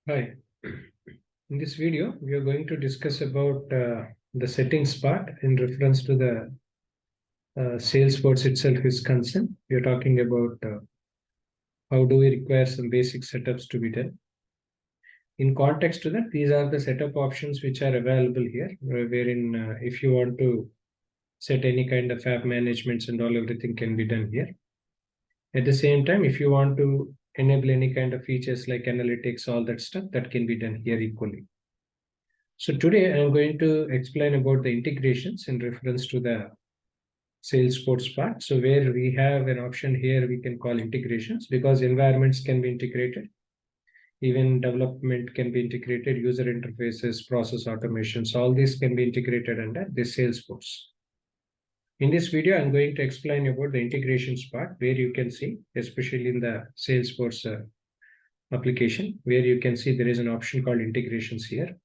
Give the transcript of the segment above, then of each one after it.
Hi. In this video, we are going to discuss about the settings part in reference to the Salesforce itself is concerned. We are talking about how do we require some basic setups to be done. In context to that, these are the setup options which are available here, wherein if you want to set any kind of app managements and all, everything can be done here. At the same time, if you want to enable any kind of features like analytics, all that stuff, that can be done here equally. So today I'm going to explain about the integrations in reference to the Salesforce part. So where we have an option here, we can call integrations because environments can be integrated. Even development can be integrated, user interfaces, process automations, all these can be integrated under this Salesforce. In this video, I'm going to explain about the integrations part where you can see, especially in the Salesforce application, where you can see there is an option called integrations here.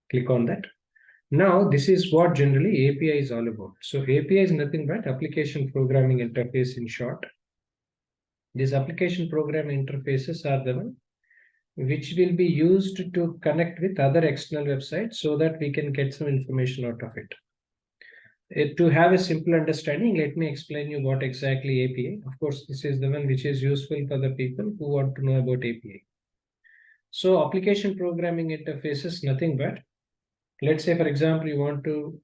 Click on that. Now, this is what generally API is all about. So API is nothing but application programming interface in short. These application programming interfaces are the one which will be used to connect with other external websites so that we can get some information out of it. To have a simple understanding, let me explain you what exactly API. Of course, this is the one which is useful for the people who want to know about API. So application programming interface is nothing but, let's say, for example, you want to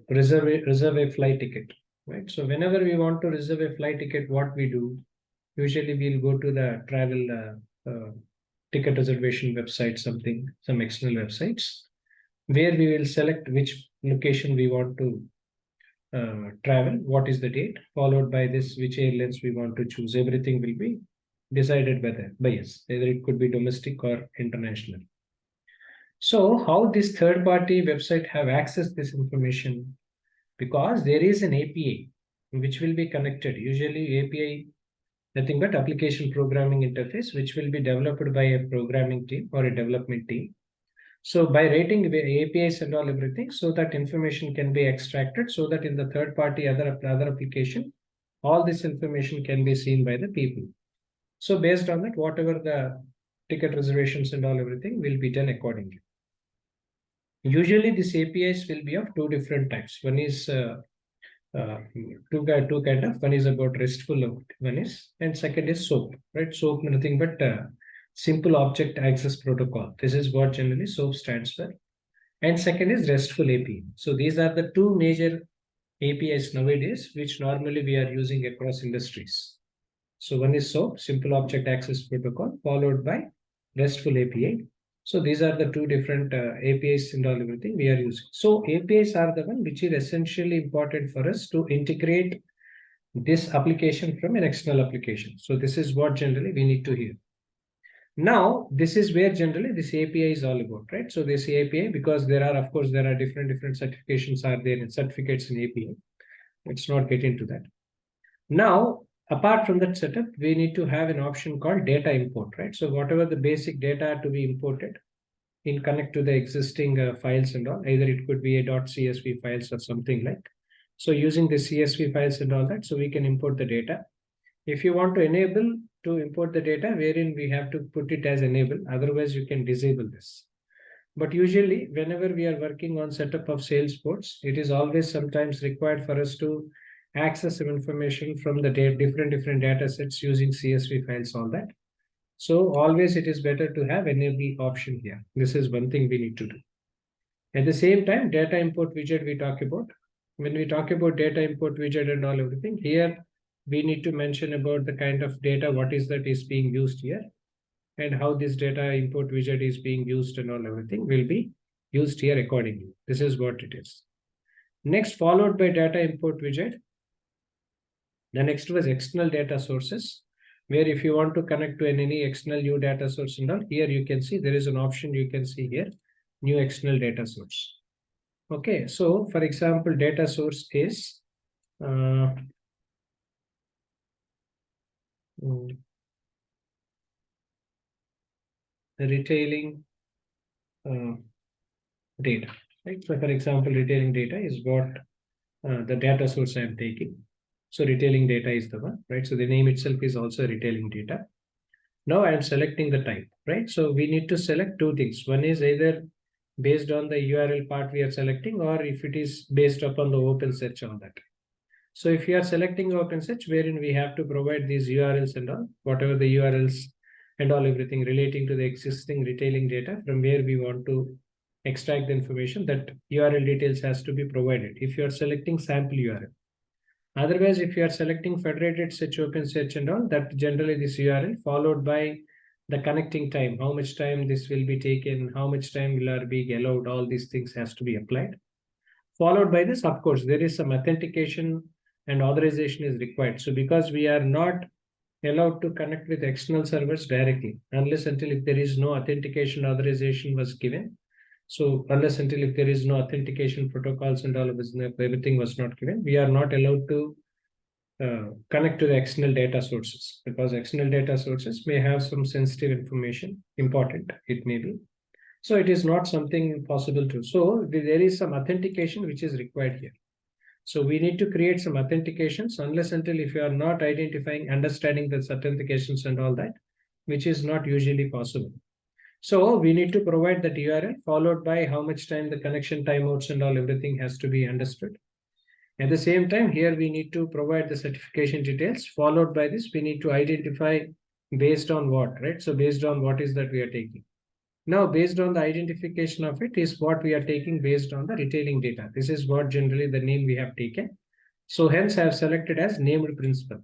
reserve a flight ticket, right? So whenever we want to reserve a flight ticket, what we do, usually we'll go to the travel ticket reservation website, some external websites, where we will select which location we want to travel, what is the date, followed by this, which airlines we want to choose. Everything will be decided by us, either it could be domestic or international. So how this third-party website have accessed this information? Because there is an API which will be connected. Usually API, nothing but application programming interface, which will be developed by a programming team or a development team. So by writing the APIs and all everything, so that information can be extracted, so that in the third party other application, all this information can be seen by the people. So based on that, whatever the ticket reservations and all everything will be done accordingly. Usually these APIs will be of two different types. One is two kind of, one is about RESTful, one is, and second is SOAP, right? SOAP nothing but simple object access protocol. This is what generally SOAP stands for. And second is RESTful API. So these are the two major APIs nowadays, which normally we are using across industries. So one is SOAP, simple object access protocol, followed by RESTful API. So these are the two different APIs and all everything we are using. So APIs are the one which is essentially important for us to integrate this application from an external application. So this is what generally we need to hear. Now, this is where generally this API is all about, right? So this API, because there are, of course, there are different certifications are there and certificates in API. Let's not get into that. Now, apart from that setup, we need to have an option called data import, right? So whatever the basic data to be imported in connect to the existing files and all, either it could be a .csv files or something like. So using the CSV files and all that, so we can import the data. If you want to enable to import the data, wherein we have to put it as enable, otherwise you can disable this. But usually whenever we are working on setup of Salesforce, it is always sometimes required for us to access some information from the different data sets using CSV files, all that. So always it is better to have enable option here. This is one thing we need to do. At the same time, data import widget we talk about. When we talk about data import widget and all everything, here we need to mention about the kind of data, what is that is being used here, and how this data import widget is being used and all everything will be used here accordingly. This is what it is. Next, followed by data import widget. The next was external data sources, where if you want to connect to any external new data source and all, here you can see there is an option you can see here, new external data source. Okay, so for example, data source is retailing data, right? So for example, retailing data is what the data source I am taking. So retailing data is the one, right? So the name itself is also retailing data. Now I am selecting the type, right? So we need to select two things. One is either based on the URL part we are selecting, or if it is based upon the open search on that. So if you are selecting open search, wherein we have to provide these URLs and all, whatever the URLs and all, everything relating to the existing retailing data from where we want to extract the information, that URL details has to be provided if you are selecting sample URL. Otherwise, if you are selecting federated search, open search and all, that generally this URL followed by the connecting time, how much time this will be taken, how much time will are being allowed, all these things has to be applied. Followed by this, of course, there is some authentication and authorization is required. So because we are not allowed to connect with external servers directly, unless until if there is no authentication authorization was given. So unless until if there is no authentication protocols and all of this, everything was not given, we are not allowed to connect to the external data sources, because external data sources may have some sensitive information, important it may be. So it is not something possible to. So there is some authentication which is required here. So we need to create some authentications, unless until if you are not identifying, understanding the authentications and all that, which is not usually possible. So we need to provide that URL followed by how much time the connection timeouts and all, everything has to be understood. At the same time, here we need to provide the certification details. Followed by this, we need to identify based on what, right? So based on what is that we are taking. Now, based on the identification of it is what we are taking based on the retailing data. This is what generally the name we have taken. So hence I have selected as named principal.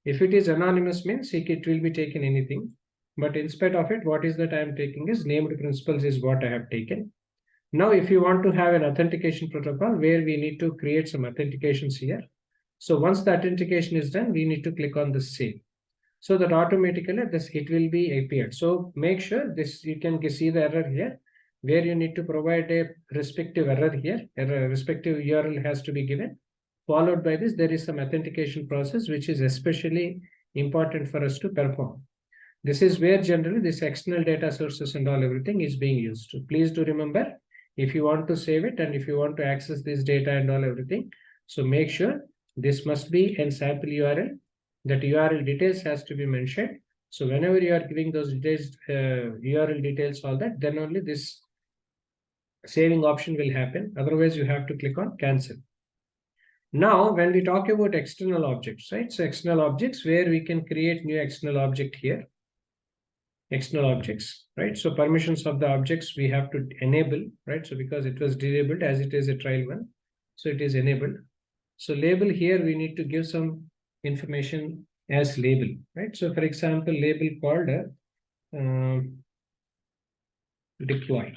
If it is anonymous means it will be taken anything. But in spite of it, what is that I am taking is named principals is what I have taken. Now, if you want to have an authentication protocol where we need to create some authentications here. So once the authentication is done, we need to click on the save. So that automatically this it will be appeared. So make sure this, you can see the error here where you need to provide a respective error here. A respective URL has to be given. Followed by this, there is some authentication process which is especially important for us to perform. This is where generally this external data sources and all everything is being used. Please do remember, if you want to save it and if you want to access this data and all everything, so make sure this must be in sample URL. That URL details has to be mentioned. So whenever you are giving those details, URL details, all that, then only this saving option will happen. Otherwise, you have to click on cancel. Now, when we talk about external objects, right? So external objects where we can create new external object here. External objects, right? So permissions of the objects we have to enable, right? So because it was disabled as it is a trial one, so it is enabled. So label here, we need to give some information as label, right? So for example, label called deploy,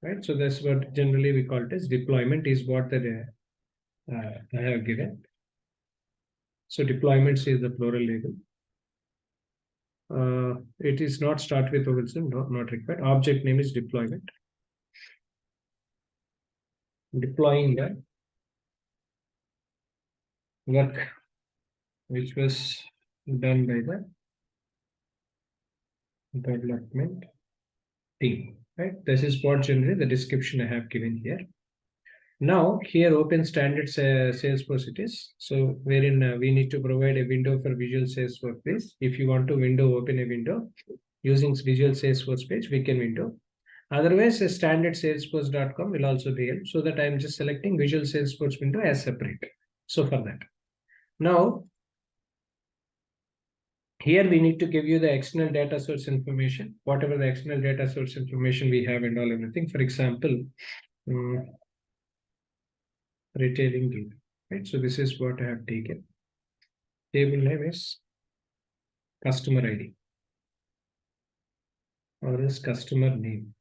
right? So that's what generally we call it as deployment is what the I have given. So deployments is the plural label. It is not start with Robinson, not required. Object name is deployment. Deploying the work which was done by the development team, right? This is what generally the description I have given here. Now here open standards Salesforce it is. So wherein we need to provide a window for Visual Salesforce page. If you want to open a window using Visual Salesforce page, we can window. Otherwise, a standard salesforce.com will also be help. So that I am just selecting Visual Salesforce window as separate. So for that. Now, here we need to give you the external data source information, whatever the external data source information we have and all everything. For example, retailing data, right? So this is what I have taken. Table name is customer ID or is customer name,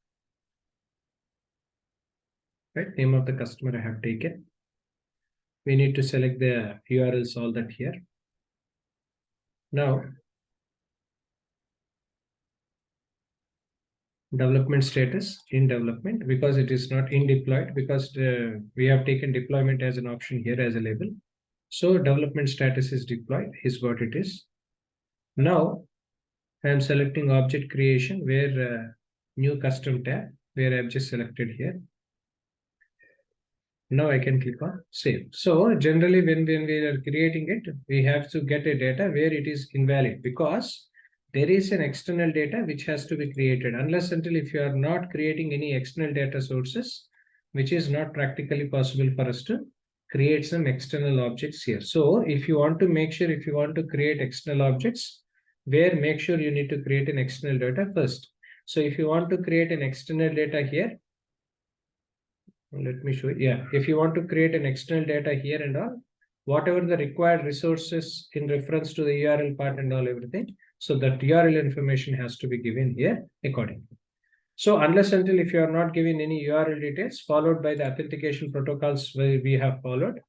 right? Name of the customer I have taken. We need to select the URLs, all that here. Now, development status in development, because it is not in deployed, because we have taken deployment as an option here as a label. So development status is deployed is what it is. Now I am selecting object creation where new custom tab where I've just selected here. Now I can click on save. So generally when we are creating it, we have to get a data where it is invalid, because there is an external data which has to be created. Unless until if you are not creating any external data sources, which is not practically possible for us to create some external objects here. So if you want to make sure, if you want to create external objects, where make sure you need to create an external data first. So if you want to create an external data here, let me show you. Yeah, if you want to create an external data here and all, whatever the required resources in reference to the URL part and all everything, so that URL information has to be given here accordingly. So unless until if you are not giving any URL details followed by the authentication protocols where we have followed,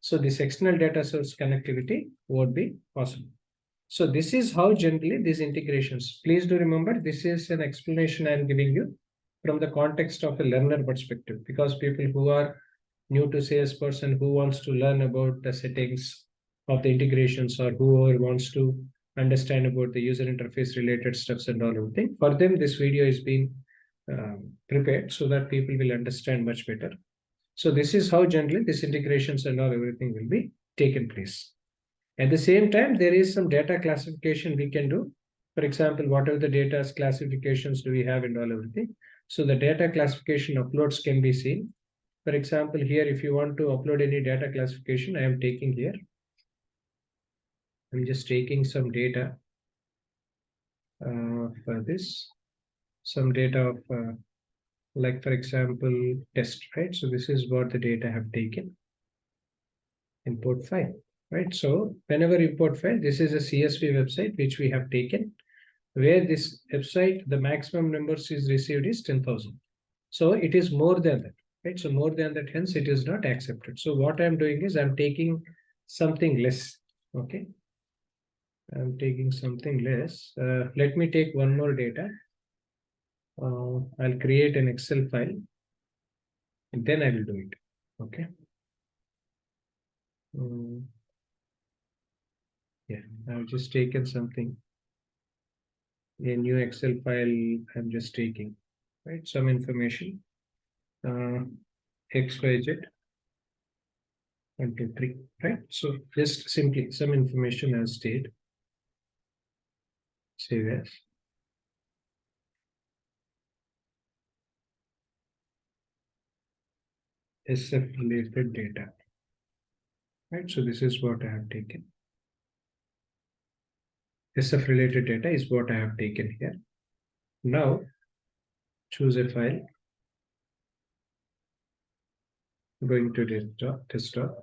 so this external data source connectivity won't be possible. So this is how generally these integrations. Please do remember, this is an explanation I am giving you from the context of a learner perspective, because people who are new to Salesforce and who wants to learn about the settings of the integrations, or whoever wants to understand about the user interface related stuffs and all everything, for them this video is being prepared so that people will understand much better. So this is how generally these integrations and all everything will be taken place. At the same time, there is some data classification we can do. For example, whatever the data classifications do we have and all everything. So the data classification uploads can be seen. For example, here, if you want to upload any data classification, I am taking here. I'm just taking some data for this, some data of like, for example, test, right? So this is what the data I have taken. Import file, right? So whenever import file, this is a CSV website which we have taken, where this website, the maximum numbers is received is 10,000. So it is more than that, right? So more than that, hence it is not accepted. So what I'm doing is I'm taking something less, okay? I'm taking something less. Let me take one more data. I'll create an Excel file and then I will do it, okay? Yeah, I've just taken something, a new Excel file I'm just taking, right? Some information, XYZ, 1, 2, 3, right? So just simply some information as stated, save as. SF related data, right? So this is what I have taken. SF related data is what I have taken here. Now choose a file, going to desktop,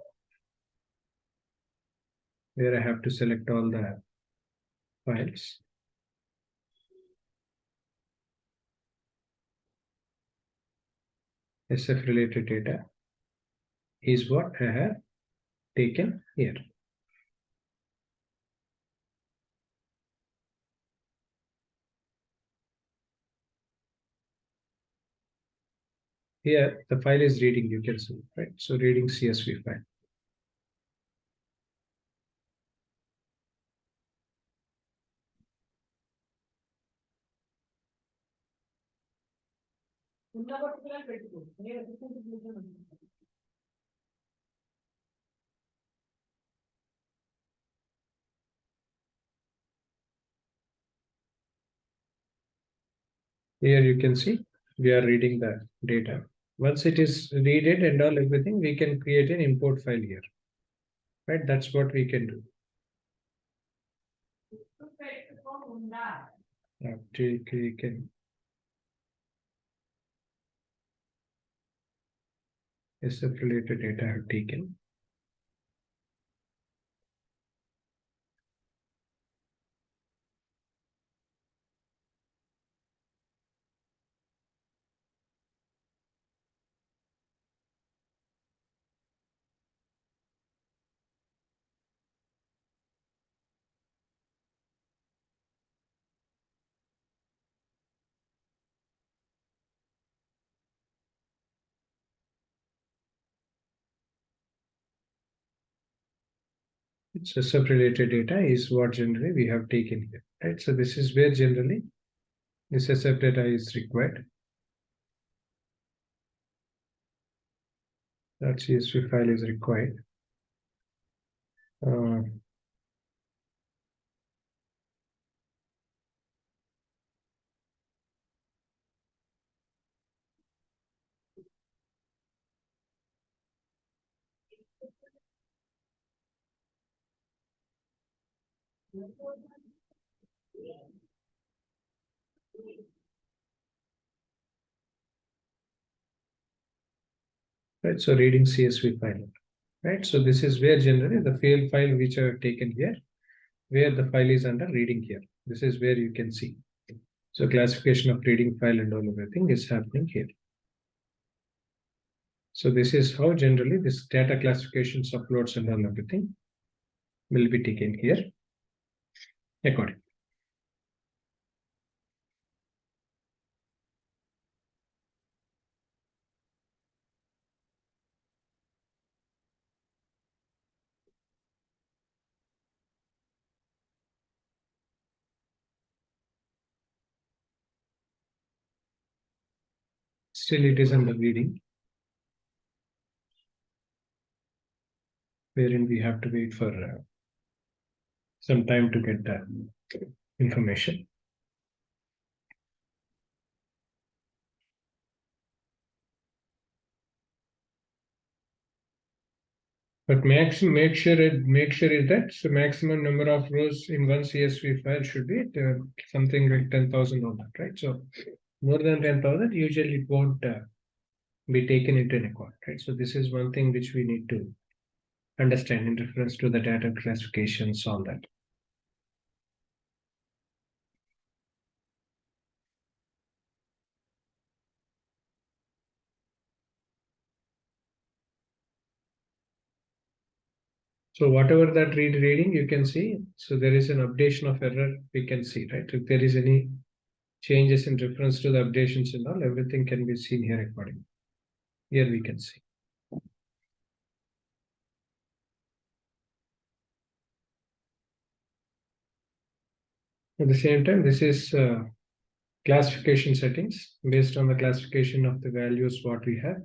where I have to select all the files. SF related data is what I have taken here. Here the file is reading, you can see, right? So reading CSV file. Here you can see we are reading the data. Once it is read it and all everything, we can create an import file here, right? That's what we can do. After we can SF related data I have taken. It's SF related data is what generally we have taken here, right? So this is where generally this SF data is required. That CSV file is required. Right, so reading CSV file. Right, so this is where generally the fail file which I have taken here, where the file is under reading here. This is where you can see. So classification of reading file and all everything is happening here. So this is how generally this data classifications uploads and all everything will be taken here according. Still it is under reading, wherein we have to wait for some time to get the information. But make sure is that so maximum number of rows in one CSV file should be something like 10,000 on that, right? So more than 10,000, usually it won't be taken into account, right? So this is one thing which we need to understand in reference to the data classifications, all that. So whatever that reading, you can see. So there is an updation of error, we can see, right? If there is any changes in reference to the updations and all, everything can be seen here accordingly. Here we can see. At the same time, this is classification settings based on the classification of the values what we have.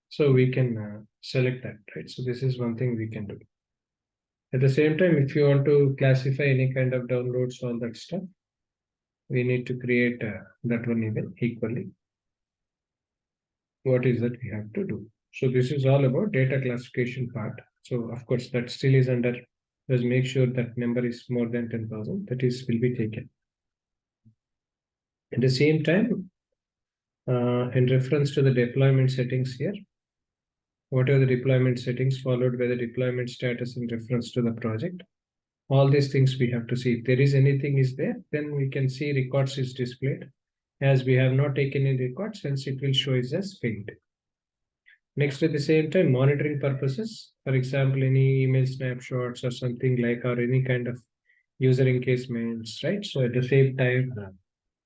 So we can select that, right? So this is one thing we can do. At the same time, if you want to classify any kind of downloads, all that stuff, we need to create that one even equally. What is that we have to do? So this is all about data classification part. So of course that still is under, let's make sure that number is more than 10,000, that is will be taken. At the same time, in reference to the deployment settings here, what are the deployment settings followed by the deployment status in reference to the project? All these things we have to see. If there is anything is there, then we can see records is displayed. As we have not taken in records, hence it will show as failed. Next, at the same time, monitoring purposes, for example, any email snapshots or something like, or any kind of user engagements, right? So at the same time,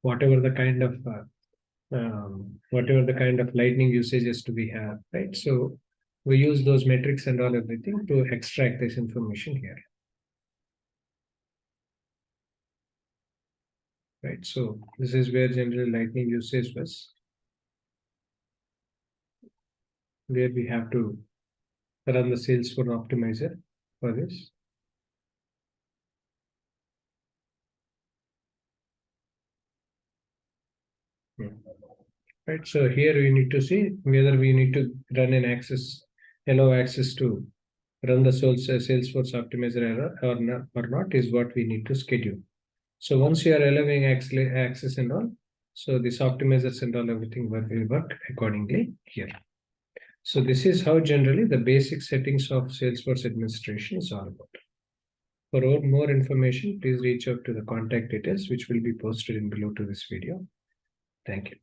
whatever the kind of lightning usages to be have, right? So we use those metrics and all everything to extract this information here, right? So this is where general lightning usage was, where we have to run the Salesforce optimizer for this. Right, so here we need to see whether we need to run an access, allow access to run the Salesforce optimizer error or not is what we need to schedule. So once you are allowing access and all, so this optimizers and all everything will work accordingly here. So this is how generally the basic settings of Salesforce administration is all about. For more information, please reach out to the contact details, which will be posted in below to this video. Thank you.